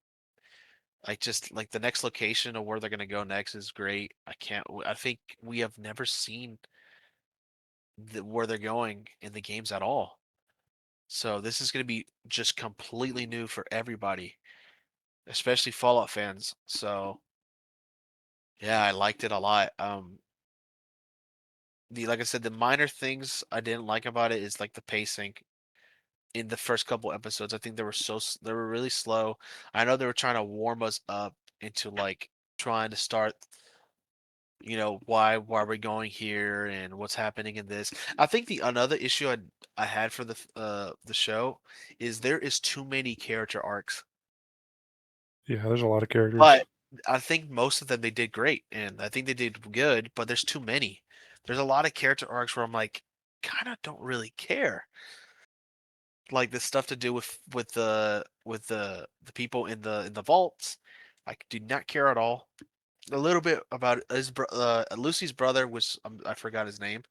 I just like the next location of where they're gonna go next is great. I think we have never seen where they're going in the games at all. So this is gonna be just completely new for everybody, especially Fallout fans. So yeah, I liked it a lot. The like I said, the minor things I didn't like about it is like the pacing in the first couple episodes. I think they were really slow. I know they were trying to warm us up into like trying to start why are we going here and what's happening in this. I think the another issue I had for the show is there is too many character arcs, Yeah, there's a lot of characters. but I think most of them they did great and I think they did good, but there's too many. There's a lot of character arcs where I'm like kind of don't really care, like the stuff to do with the people in the vaults. I do not care at all. A little bit about Lucy's brother was I forgot his name.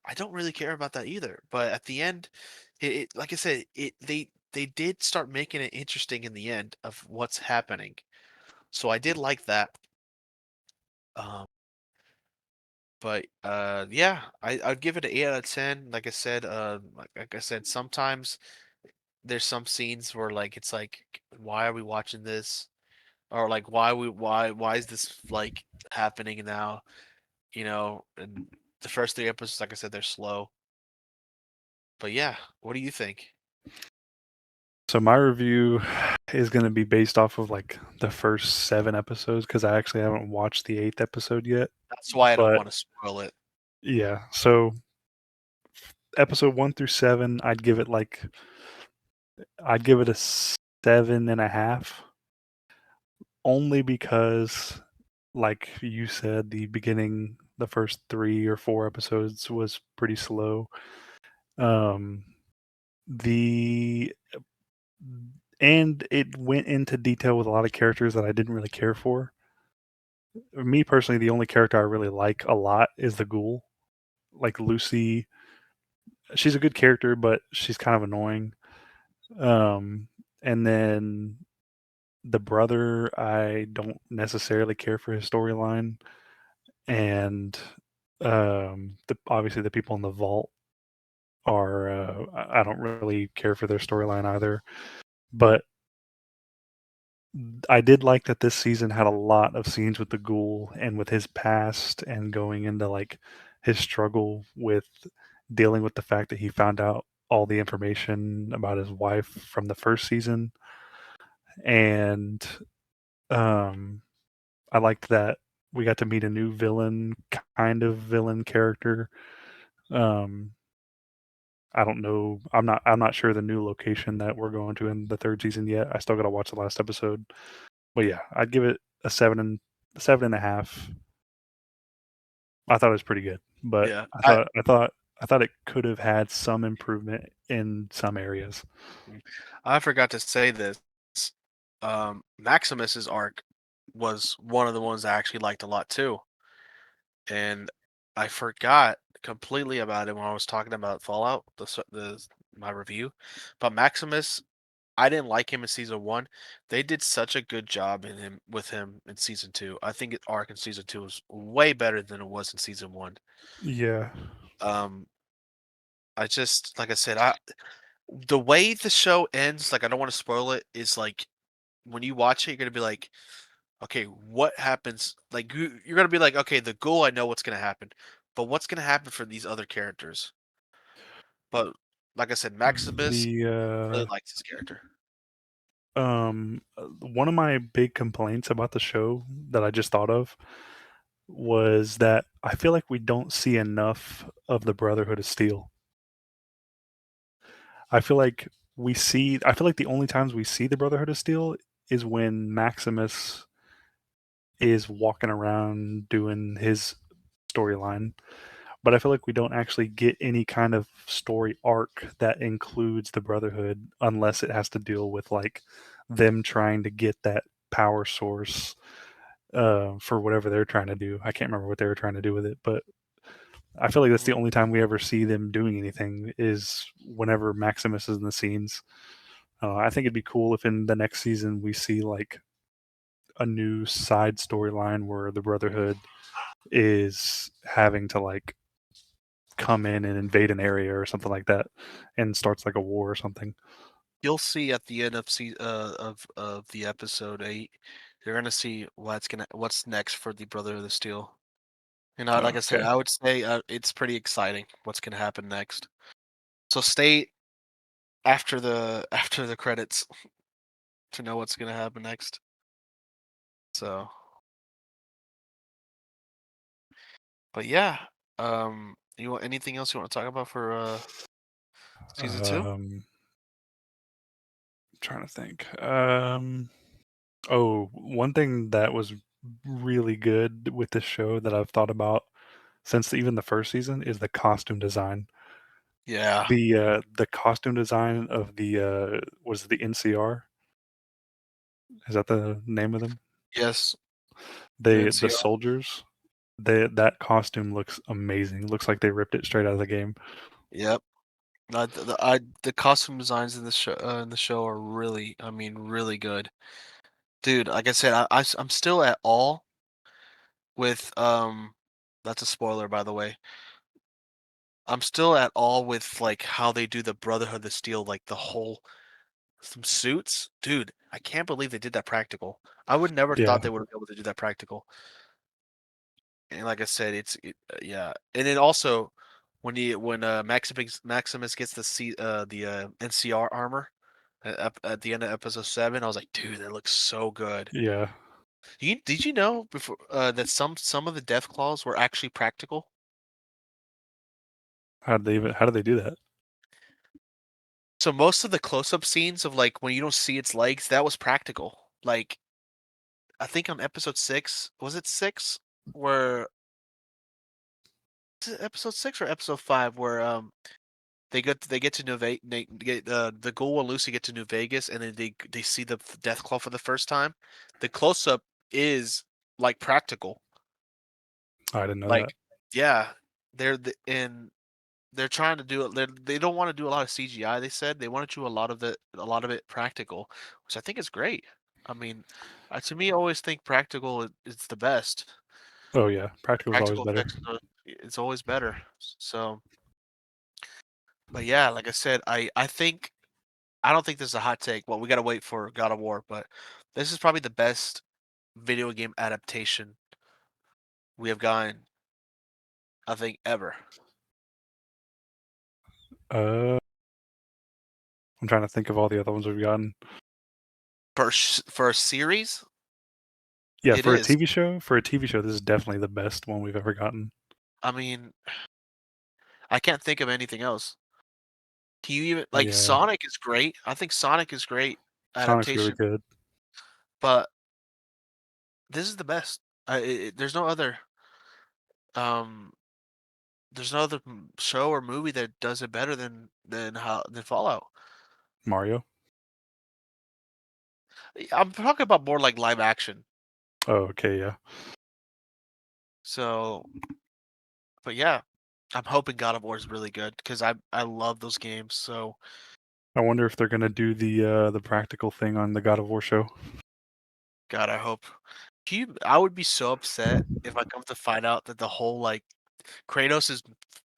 I don't really care about that either. But at the end, like I said, they did start making it interesting in the end of what's happening. So I did like that. Um, but yeah, I'd give it an 8 out of 10. Like I said, sometimes there's some scenes where like it's like, why are we watching this? Or like why is this like happening now? And the first 3 episodes, like I said, they're slow. But yeah, what do you think? So my review is going to be based off of like the first 7 episodes because I actually haven't watched the 8th episode yet. That's why I don't But want to spoil it. yeah, so episode 1 through 7, I'd give it a 7.5, only because, like you said, the beginning, the first 3 or 4 episodes was pretty slow. Um, the and it went into detail with a lot of characters that I didn't really care for. Me personally, the only character I really like a lot is the ghoul. Like Lucy, she's a good character, but she's kind of annoying. And then the brother, I don't necessarily care for his storyline, and obviously the people in the vault are I don't really care for their storyline either. But I did like that this season had a lot of scenes with the ghoul and with his past and going into like his struggle with dealing with the fact that he found out all the information about his wife from the first season. And um I liked that we got to meet a new villain, kind of villain character. Um I don't know. I'm not sure the new location that we're going to in the third season yet. I still got to watch the last episode. But yeah, I'd give it a 7.5. I thought it was pretty good, but Yeah, I thought it could have had some improvement in some areas. I forgot to say this. Maximus's arc was one of the ones I actually liked a lot too. and I forgot completely about it when I was talking about Fallout, my review. But Maximus, I didn't like him in season one. They did such a good job with him in season two. I think arc in season two was way better than it was in season one. Yeah. Um, I just like I said, I the way the show ends, like I don't want to spoil it, is like when you watch it, you're gonna be like, okay, what happens? Like you're gonna be like, okay, the goal, I know what's gonna happen, but what's gonna happen for these other characters? But like I said, Maximus really The likes his character. one of my big complaints about the show that I just thought of was that I feel like we don't see enough of the Brotherhood of Steel. I feel like I feel like the only times we see the Brotherhood of Steel is when Maximus is walking around doing his storyline. But I feel like we don't actually get any kind of story arc that includes the Brotherhood unless it has to deal with like them trying to get that power source for whatever they're trying to do. I can't remember what they were trying to do with it, but I feel like that's the Mhm. only time we ever see them doing anything is whenever Maximus is in the scenes. I think it'd be cool if in the next season we see like a new side storyline where the Brotherhood is having to like come in and invade an area or something like that and starts like a war or something. You'll see at the end of the episode 8, you're gonna see what's next for the Brother of the Steel. And like I said, Okay. I would say it's pretty exciting what's gonna happen next. So stay after the after the credits to know what's gonna happen next. So, but yeah, you want anything else you want to talk about for season two? Trying to think. Oh, one thing that was really good with this show that I've thought about since even the first season is the costume design. Yeah. The costume design of the was it the NCR? Is that the name of them? Yes. The The NCR. soldiers. That costume looks amazing. Looks like they ripped it straight out of the game. Yep. The costume designs in the show are really, I mean, really good. Dude, like I said, I'm still at awe with that's a spoiler by the way. I'm still at awe with like how they do the Brotherhood of Steel, like the whole some suits. Dude, I can't believe they did that practical. I would never thought Yeah, they would be able to do that practical. And like I said, yeah. And then also when Maximus gets the NCR armor at the end of episode 7, I was like, dude, that looks so good. yeah. Did you know before that some of the death claws were actually practical? How did they do that? So most of the close-up scenes of like when you don't see its legs, that was practical. Like I think on episode 6, was it 6 where is it episode 6 or episode 5 where they get to New Ve- they get the Ghoul and Lucy get to New Vegas and then they see the Death Claw for the first time. The close-up is like practical. I didn't know that. Like yeah, and they're trying to do it. They don't want to do a lot of CGI. They said they want to do a lot of it practical, which I think is great. I mean, to me, I always think practical is the best. Oh yeah, practical is always Practical better. effects it's always better. So, but yeah, like I said, I don't think this is a hot take. Well, we gotta wait for God of War, but this is probably the best video game adaptation we have gotten, I think, ever. Uh, I'm trying to think of all the other ones we've gotten. For a series, Yeah, it is. For a TV show, this is definitely the best one we've ever gotten. I mean, I can't think of anything else. Can you even like Yeah, Sonic is great. I think Sonic is great Sonic's really adaptation, good. but this is the best. There's no other um show or movie that does it better than Fallout. Mario. I'm talking about more like live action. Oh, okay, yeah. So, but yeah, I'm hoping God of War is really good because I love those games. So I wonder if they're gonna do the practical thing on the God of War show. God, I hope. I would be so upset if I come to find out that the whole like Kratos'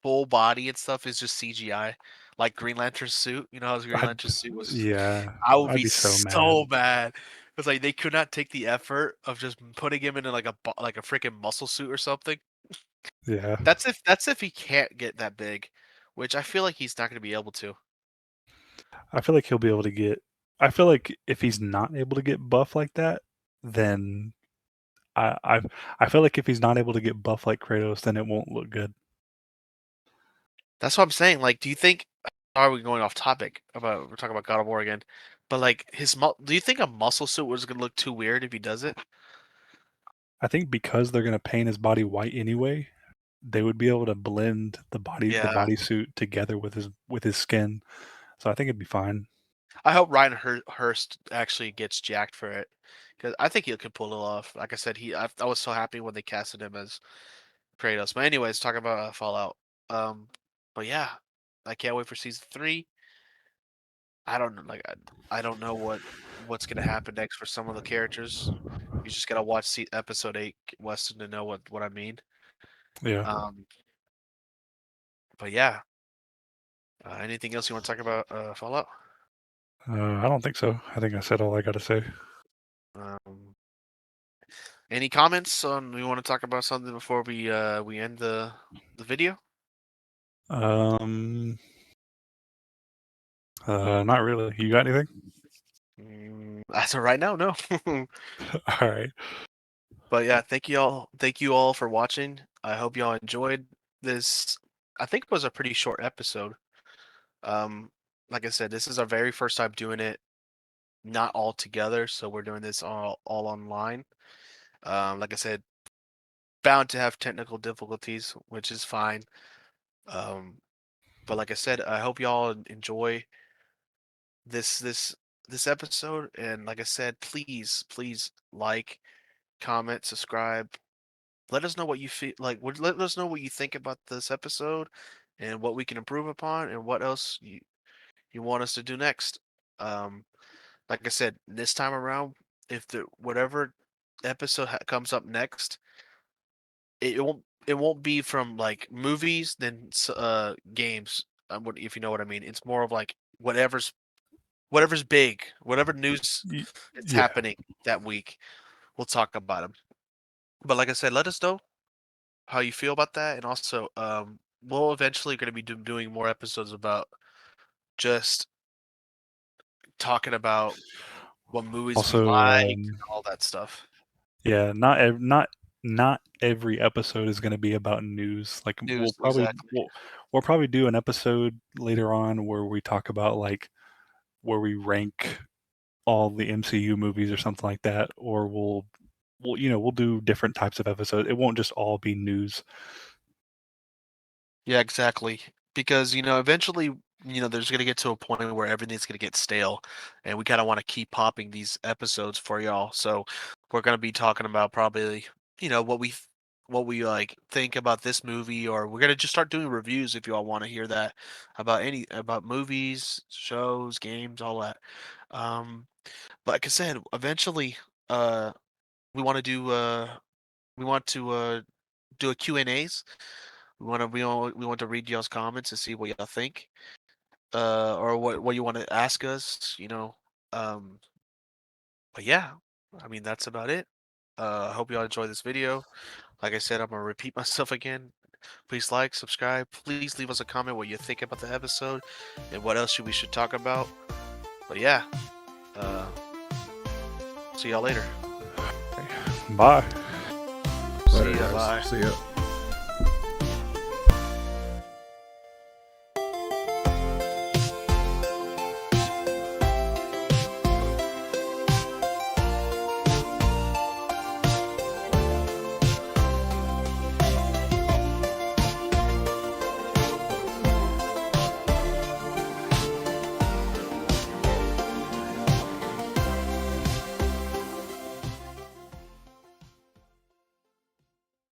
full body and stuff is just CGI, like Green Lantern's suit. You know how his Green I'd, Lantern's suit was? yeah, I would I'd be be so mad. so mad. It's like they could not take the effort of just putting him in like like a freaking muscle suit or something. Yeah, That's if he can't get that big, which I feel like he's not going to be able to. I feel like he'll be able to get. I feel like if he's not able to get buff like that, then I I I feel like if he's not able to get buff like Kratos, then it won't look good. That's what I'm saying. Like, do you think? Are we going off topic about? We're talking about God of War again, but like do you think a muscle suit was going to look too weird if he does it? I think because they're gonna paint his body white anyway, they would be able to blend the Yeah. bodysuit together with his skin. So I think it'd be fine. I hope Ryan Hurst actually gets jacked for it because I think he could pull it off. Like I said, I was so happy when they casted him as Kratos. But anyways, talking about Fallout. Um, but yeah, I can't wait for season 3. I don't know, like I don't know what's gonna happen next for some of the characters. You just gotta watch episode 8, Weston, to know what I mean. Yeah. Um, but yeah, anything else you want to talk about Fallout? I don't think so. I think I said all I got to say. Um, any comments on we want to talk about something before we end the video? Um, not really. You got anything? As of right now, no. All right. But yeah, thank you all for watching. I hope y'all enjoyed this. I think it was a pretty short episode. Um, like I said, this is our very first time doing it not all together, so we're doing this all online. Like I said, bound to have technical difficulties, which is fine. Um, but like I said, I hope y'all enjoy this this this episode. And like I said, please like, comment, subscribe. Let us know what you feel like. Let us know what you think about this episode, and what we can improve upon, and what else you want us to do next. Um, like I said, this time around, if the whatever episode comes up next, it won't be from like movies then games. If you know what I mean. It's more of like whatever's big, whatever news Y- that's yeah. happening that week. We'll talk about them. But like I said, let us know how you feel about that, and also we'll eventually going to be doing more episodes about just talking about what movies we Also, like and all that stuff. yeah, not every episode is going to be about news. Like News, exactly. we'll probably do an episode later on where we talk about like where we rank all the MCU movies or something like that, or we'll do different types of episodes. It won't just all be news. Yeah, exactly. Because, eventually, there's going to get to a point where everything's going to get stale, and we kind of want to keep popping these episodes for y'all. So we're going to be talking about probably, what we like think about this movie, or we're going to just start doing reviews if y'all want to hear that about movies, shows, games, all that. Um, like I said, eventually, uh, we want to do we want to do a Q&As. We want to read y'all's comments and see what y'all think, or what you want to ask us. Um, but yeah, I mean that's about it. I hope y'all enjoy this video. Like I said, I'm gonna repeat myself again. Please like, subscribe. Please leave us a comment what you think about the episode and what else we should talk about. But yeah, uh, see y'all later. Bye. See Later, ya. guys. Bye. See ya.